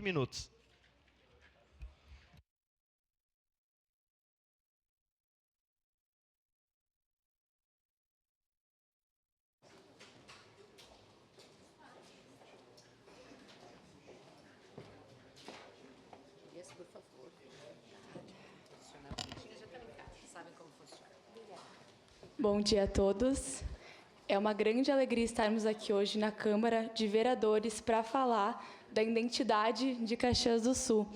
minutos. Por favor. Sabem como funciona. Bom dia a todos. É uma grande alegria estarmos aqui hoje na Câmara de Vereadores para falar da identidade de Caxias do Sul,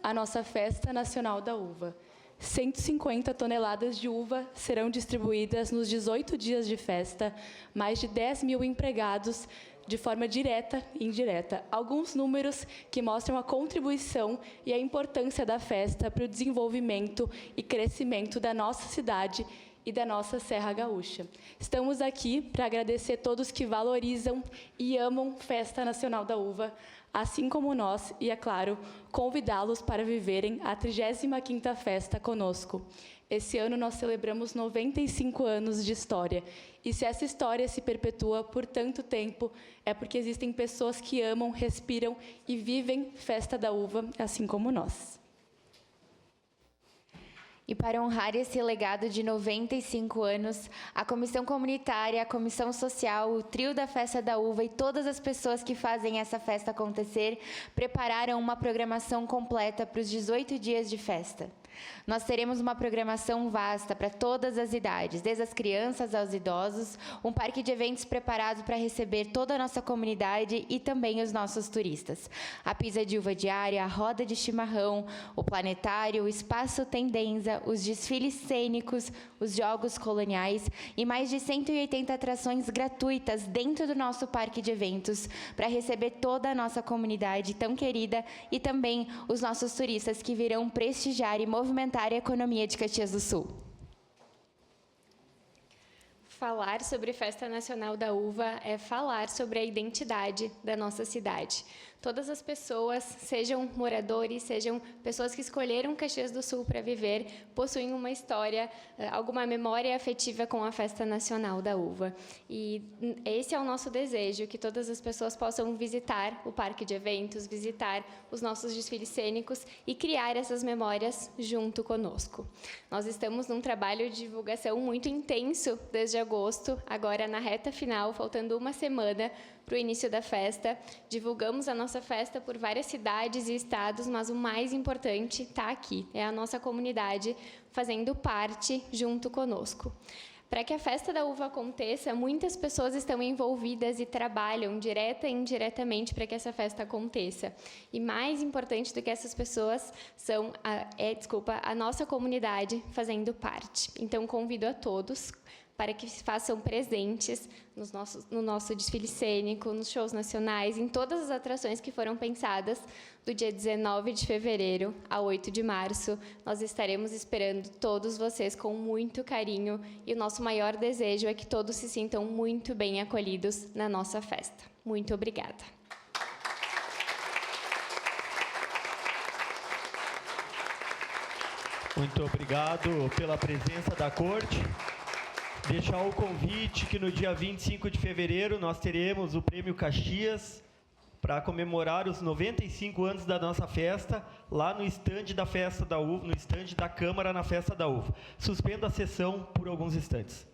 a nossa Festa Nacional da Uva. 150 toneladas de uva serão distribuídas nos 18 dias de festa, mais de 10 mil empregados de forma direta e indireta. Alguns números que mostram a contribuição e a importância da festa para o desenvolvimento e crescimento da nossa cidade e da nossa Serra Gaúcha. Estamos aqui para agradecer a todos que valorizam e amam Festa Nacional da Uva, assim como nós, e, é claro, convidá-los para viverem a 35ª festa conosco. Esse ano nós celebramos 95 anos de história, e se essa história se perpetua por tanto tempo, é porque existem pessoas que amam, respiram e vivem Festa da Uva, assim como nós. E para honrar esse legado de 95 anos, a Comissão Comunitária, a Comissão Social, o Trio da Festa da Uva e todas as pessoas que fazem essa festa acontecer prepararam uma programação completa para os 18 dias de festa. Nós teremos uma programação vasta para todas as idades, desde as crianças aos idosos, um parque de eventos preparado para receber toda a nossa comunidade e também os nossos turistas. A pisa de uva diária, a roda de chimarrão, o planetário, o espaço Tendenza, os desfiles cênicos, os jogos coloniais e mais de 180 atrações gratuitas dentro do nosso parque de eventos para receber toda a nossa comunidade tão querida e também os nossos turistas que virão prestigiar e movimentar a economia de Caxias do Sul. Falar sobre Festa Nacional da Uva é falar sobre a identidade da nossa cidade. Todas as pessoas, sejam moradores, sejam pessoas que escolheram Caxias do Sul para viver, possuem uma história, alguma memória afetiva com a Festa Nacional da Uva. E esse é o nosso desejo, que todas as pessoas possam visitar o parque de eventos, visitar os nossos desfiles cênicos e criar essas memórias junto conosco. Nós estamos num trabalho de divulgação muito intenso desde agosto, agora na reta final, faltando uma semana para o início da festa. Divulgamos a nossa festa por várias cidades e estados, mas o mais importante está aqui, é a nossa comunidade fazendo parte junto conosco. Para que a Festa da Uva aconteça, muitas pessoas estão envolvidas e trabalham direta e indiretamente para que essa festa aconteça. E mais importante do que essas pessoas são a nossa comunidade fazendo parte. Então, convido a todos para que se façam presentes no nosso desfile cênico, nos shows nacionais, em todas as atrações que foram pensadas do dia 19 de fevereiro a 8 de março. Nós estaremos esperando todos vocês com muito carinho e o nosso maior desejo é que todos se sintam muito bem acolhidos na nossa festa. Muito obrigada. Muito obrigado pela presença da Corte. Deixar o convite que no dia 25 de fevereiro nós teremos o Prêmio Caxias para comemorar os 95 anos da nossa festa, lá no estande da Festa da Uva, no estande da Câmara na Festa da Uva. Suspendo a sessão por alguns instantes.